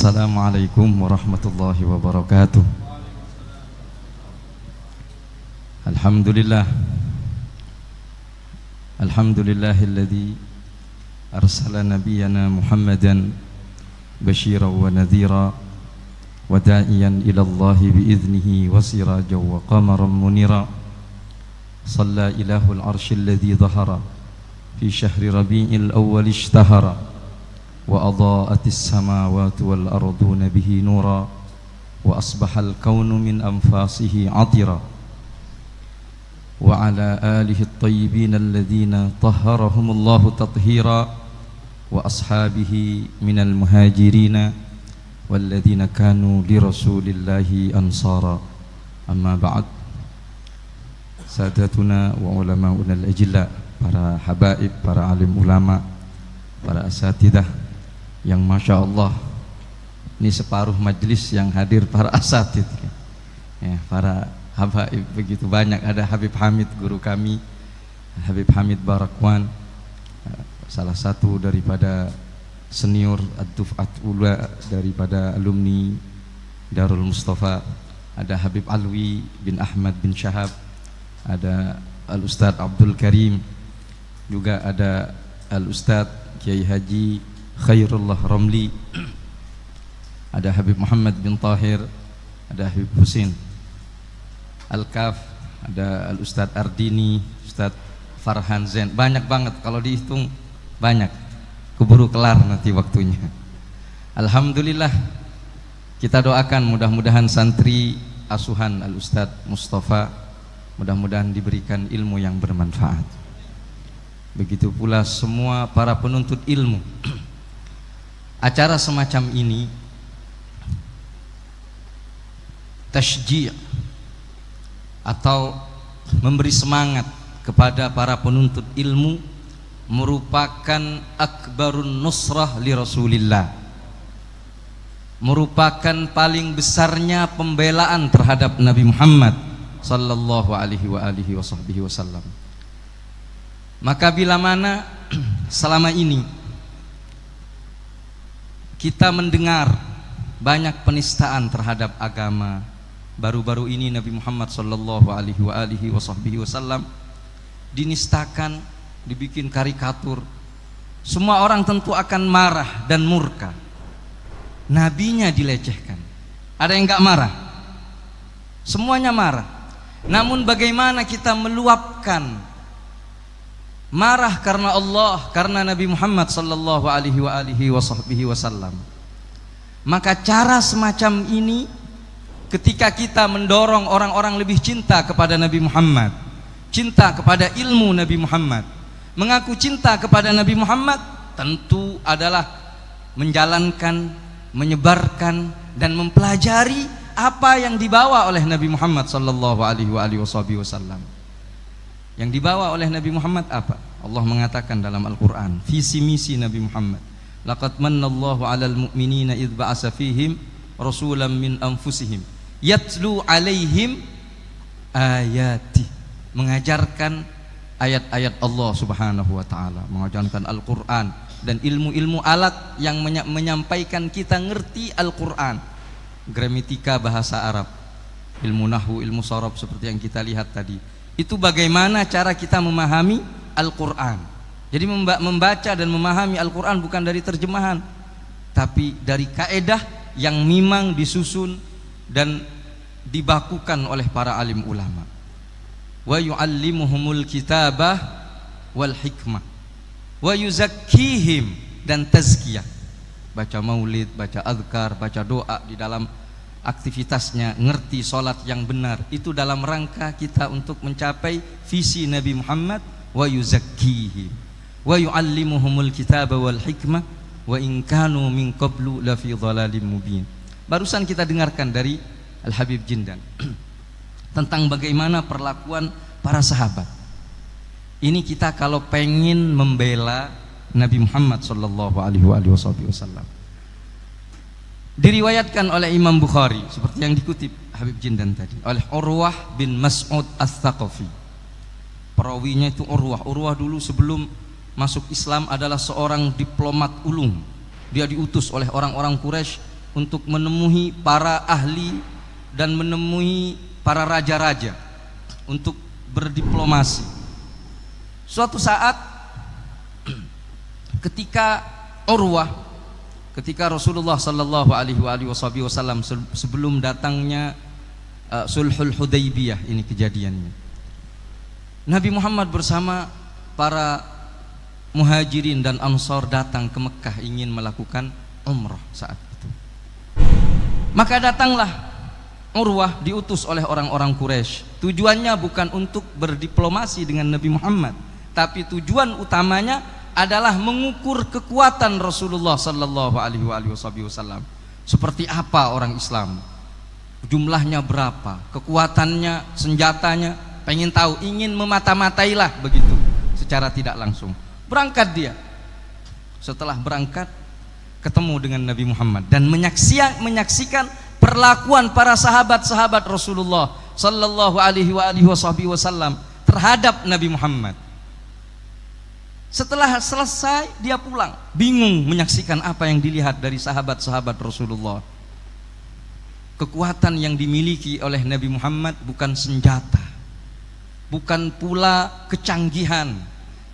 Assalamualaikum warahmatullahi wabarakatuh. Alhamdulillah. Alhamdulillahilladzi arsala nabiyyana Muhammadan basyiran wa nadhira wa da'iyan ila Allah bi'idhnihi wa sirajan wa qamaran munira. Shalla ilahul arshil ladzi dhahara fi syahri rabi'il awwal ishtahara wa adha'atis samawati wal arduna bihi nura wa asbahal kaunu min anfasihi atira wa ala alihi at-tayyibin alladhina tahharahumullahu tathira wa ashabihi minal muhajirin walladhina kanu li rasulillahi ansara. Amma ba'd. Sadatuna wa ulama'una al-ajilla, para habaib, para alim ulama, para asatidah yang Masya Allah, ini separuh majlis yang hadir para asatid ya, para habaib begitu banyak. Ada Habib Hamid, guru kami, Habib Hamid Barakwan, salah satu daripada senior ad-duf'at ula daripada alumni Darul Mustafa. Ada Habib Alwi bin Ahmad bin Syahab, ada Al-Ustadz Abdul Karim, juga ada Al-Ustadz Kiai Haji Khairullah Ramli, ada Habib Muhammad bin Tahir, ada Habib Husin Al-Kaf, ada Al-Ustadz Ardini, Ustadz Farhan Zain. Banyak banget, kalau dihitung banyak, keburu kelar nanti waktunya. Alhamdulillah, kita doakan mudah-mudahan santri asuhan Al-Ustadz Mustafa mudah-mudahan diberikan ilmu yang bermanfaat. Begitu pula semua para penuntut ilmu. Acara semacam ini tasyji' atau memberi semangat kepada para penuntut ilmu merupakan akbarun nusrah li Rasulillah, merupakan paling besarnya pembelaan terhadap Nabi Muhammad sallallahu alaihi wasallam. Maka bila mana selama ini kita mendengar banyak penistaan terhadap agama, baru-baru ini Nabi Muhammad sallallahu alaihi wasallam dinistakan, dibikin karikatur, semua orang tentu akan marah dan murka. Nabinya dilecehkan, ada yang enggak marah? Semuanya marah. Namun bagaimana kita meluapkan marah karena Allah, karena Nabi Muhammad sallallahu alaihi wasallam? Maka cara semacam ini, ketika kita mendorong orang-orang lebih cinta kepada Nabi Muhammad, cinta kepada ilmu Nabi Muhammad, mengaku cinta kepada Nabi Muhammad, tentu adalah menjalankan, menyebarkan dan mempelajari apa yang dibawa oleh Nabi Muhammad sallallahu alaihi wasallam. Yang dibawa oleh Nabi Muhammad apa? Allah mengatakan dalam Al-Quran, visi misi Nabi Muhammad, laqad mannallahu 'alal mu'minina idh ba'asa fihim rasulan min anfusihim yatlu 'alaihim ayati, mengajarkan ayat-ayat Allah Subhanahu wa taala, mengajarkan Al-Quran dan ilmu-ilmu alat yang menyampaikan kita ngerti Al-Quran, gramatika bahasa Arab, ilmu nahwu, ilmu sharaf seperti yang kita lihat tadi. Itu bagaimana cara kita memahami Al-Quran. Jadi membaca dan memahami Al-Quran bukan dari terjemahan, tapi dari kaedah yang memang disusun dan dibakukan oleh para alim ulama. Wa yu'allimuhumul kitabah wal hikmah wa yuzakkihim, dan tazkiyah, baca maulid, baca azkar, baca doa di dalam aktivitasnya, ngerti sholat yang benar. Itu dalam rangka kita untuk mencapai visi Nabi Muhammad. Wa yuzakkihim wa yu'allimuhumul kitaba wal hikmah wa in kanu min qablu la fi dhalalim mubin. Barusan kita dengarkan dari Al-Habib Jindan tentang bagaimana perlakuan para sahabat. Ini kita kalau pengen membela Nabi Muhammad sallallahu alaihi wasallam. Diriwayatkan oleh Imam Bukhari seperti yang dikutip Habib Jindan tadi oleh Urwah bin Mas'ud Ats-Tsaqafi. Perawinya itu Urwah. Urwah dulu sebelum masuk Islam adalah seorang diplomat ulung. Dia diutus oleh orang-orang Quraisy untuk menemui para ahli dan menemui para raja-raja untuk berdiplomasi. Suatu saat ketika Rasulullah sallallahu alaihi wasallam sebelum datangnya Sulhul Hudaybiyah, ini kejadiannya. Nabi Muhammad bersama para muhajirin dan ansar datang ke Mekah ingin melakukan umrah saat itu. Maka datanglah Urwah diutus oleh orang-orang Quraisy. Tujuannya bukan untuk berdiplomasi dengan Nabi Muhammad, tapi tujuan utamanya adalah mengukur kekuatan Rasulullah sallallahu alaihi wasallam. Seperti apa orang Islam? Jumlahnya berapa? Kekuatannya, senjatanya, pengen tahu, ingin memata-matailah begitu secara tidak langsung. Berangkat dia. Setelah berangkat ketemu dengan Nabi Muhammad dan menyaksikan perlakuan para sahabat-sahabat Rasulullah sallallahu alaihi wasallam terhadap Nabi Muhammad. Setelah selesai dia pulang, bingung menyaksikan apa yang dilihat dari sahabat-sahabat Rasulullah. Kekuatan yang dimiliki oleh Nabi Muhammad bukan senjata, bukan pula kecanggihan,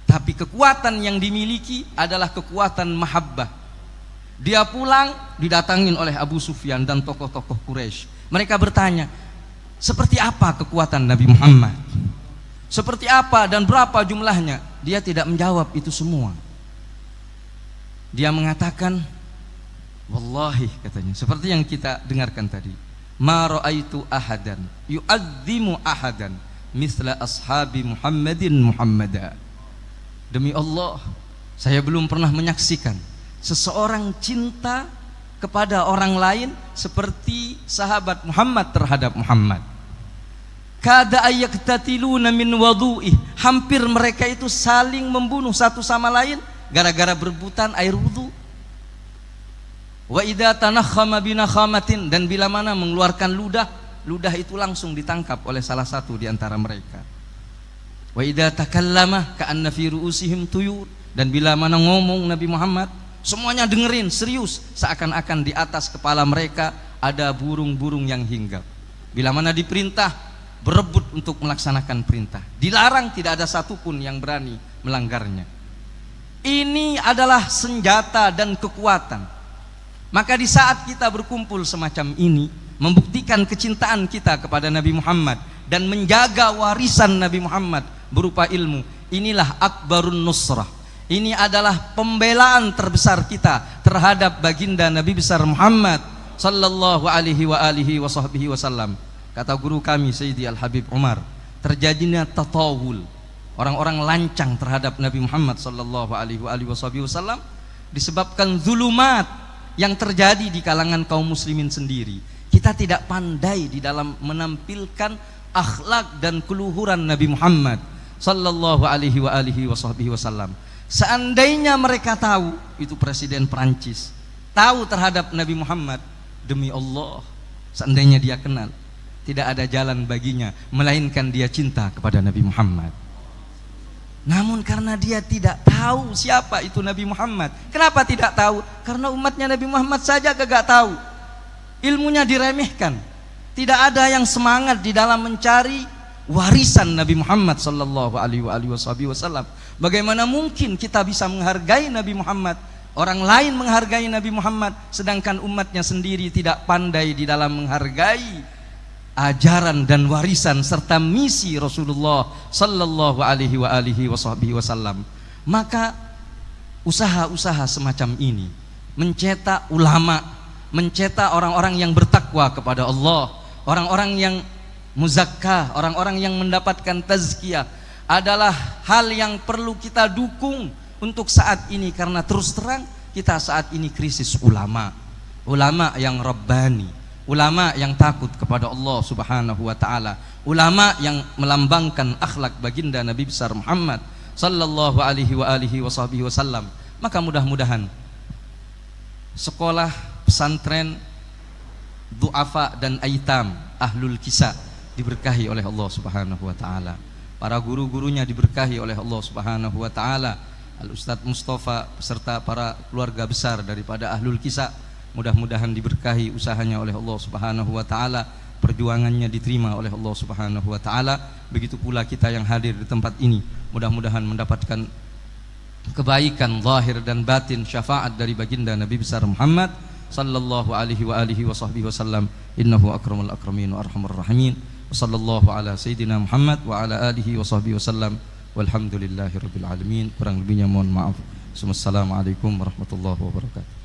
tapi kekuatan yang dimiliki adalah kekuatan mahabbah. Dia pulang didatangin oleh Abu Sufyan dan tokoh-tokoh Quraisy. Mereka bertanya, seperti apa kekuatan Nabi Muhammad? Seperti apa dan berapa jumlahnya? Dia tidak menjawab itu semua. Dia mengatakan, wallahi, katanya, seperti yang kita dengarkan tadi, ma ra'aitu ahadan yu'azzimu ahadan misla ashabi Muhammadin Muhammada. Demi Allah, saya belum pernah menyaksikan seseorang cinta kepada orang lain seperti sahabat Muhammad terhadap Muhammad. Kada ayaktatiluna min wadu'ih, hampir mereka itu saling membunuh satu sama lain gara-gara berebutan air wudu. Wa idza tanakhama binakhamatin, dan bila mana mengeluarkan ludah itu langsung ditangkap oleh salah satu di antara mereka. Wa idza takallama ka'anna fi ru'usihim tuyur, dan bila mana ngomong Nabi Muhammad semuanya dengerin serius, seakan-akan di atas kepala mereka ada burung-burung yang hinggap. Bila mana diperintah berebut untuk melaksanakan perintah, dilarang tidak ada satupun yang berani melanggarnya. Ini adalah senjata dan kekuatan. Maka di saat kita berkumpul semacam ini, membuktikan kecintaan kita kepada Nabi Muhammad dan menjaga warisan Nabi Muhammad berupa ilmu, inilah akbarun nusrah. Ini adalah pembelaan terbesar kita terhadap baginda Nabi besar Muhammad sallallahu alaihi wasallam. Kata guru kami Sayyidi Al-Habib Umar, terjadinya tatawul, orang-orang lancang terhadap Nabi Muhammad sallallahu alaihi wasallam disebabkan zulumat yang terjadi di kalangan kaum muslimin sendiri. Kita tidak pandai di dalam menampilkan akhlak dan keluhuran Nabi Muhammad sallallahu alaihi wasallam. Seandainya mereka tahu, itu Presiden Perancis tahu terhadap Nabi Muhammad, demi Allah, seandainya dia kenal, tidak ada jalan baginya melainkan dia cinta kepada Nabi Muhammad. Namun karena dia tidak tahu siapa itu Nabi Muhammad. Kenapa tidak tahu? Karena umatnya Nabi Muhammad saja gak tahu. Ilmunya diremehkan. Tidak ada yang semangat di dalam mencari warisan Nabi Muhammad sallallahu alaihi wasallam. Bagaimana mungkin kita bisa menghargai Nabi Muhammad, orang lain menghargai Nabi Muhammad, sedangkan umatnya sendiri tidak pandai di dalam menghargai ajaran dan warisan serta misi Rasulullah sallallahu alaihi wasallam. Maka usaha-usaha semacam ini mencetak ulama, mencetak orang-orang yang bertakwa kepada Allah, orang-orang yang muzakkah, orang-orang yang mendapatkan tazkiyah, adalah hal yang perlu kita dukung untuk saat ini. Karena terus terang kita saat ini krisis ulama, ulama yang rabbani, ulama yang takut kepada Allah subhanahu wa ta'ala, ulama yang melambangkan akhlak baginda Nabi besar Muhammad sallallahu alaihi wasallam. Maka mudah-mudahan sekolah pesantren du'afa dan aitam ahlul kisah diberkahi oleh Allah subhanahu wa ta'ala, para guru-gurunya diberkahi oleh Allah subhanahu wa ta'ala, Al Ustadz Mustafa beserta para keluarga besar daripada ahlul kisah mudah-mudahan diberkahi usahanya oleh Allah Subhanahu wa taala, perjuangannya diterima oleh Allah Subhanahu wa taala. Begitu pula kita yang hadir di tempat ini, mudah-mudahan mendapatkan kebaikan zahir dan batin, syafaat dari baginda Nabi besar Muhammad sallallahu alaihi wa alihi wa sahbihi wasallam. Innahu akramul akramin wa arhamur rahimin. Wassallallahu ala sayyidina Muhammad wa ala alihi wa sahbihi wasallam. Walhamdulillahi rabbil alamin. Kurang lebihnya mohon maaf. Wassalamualaikum warahmatullahi wabarakatuh.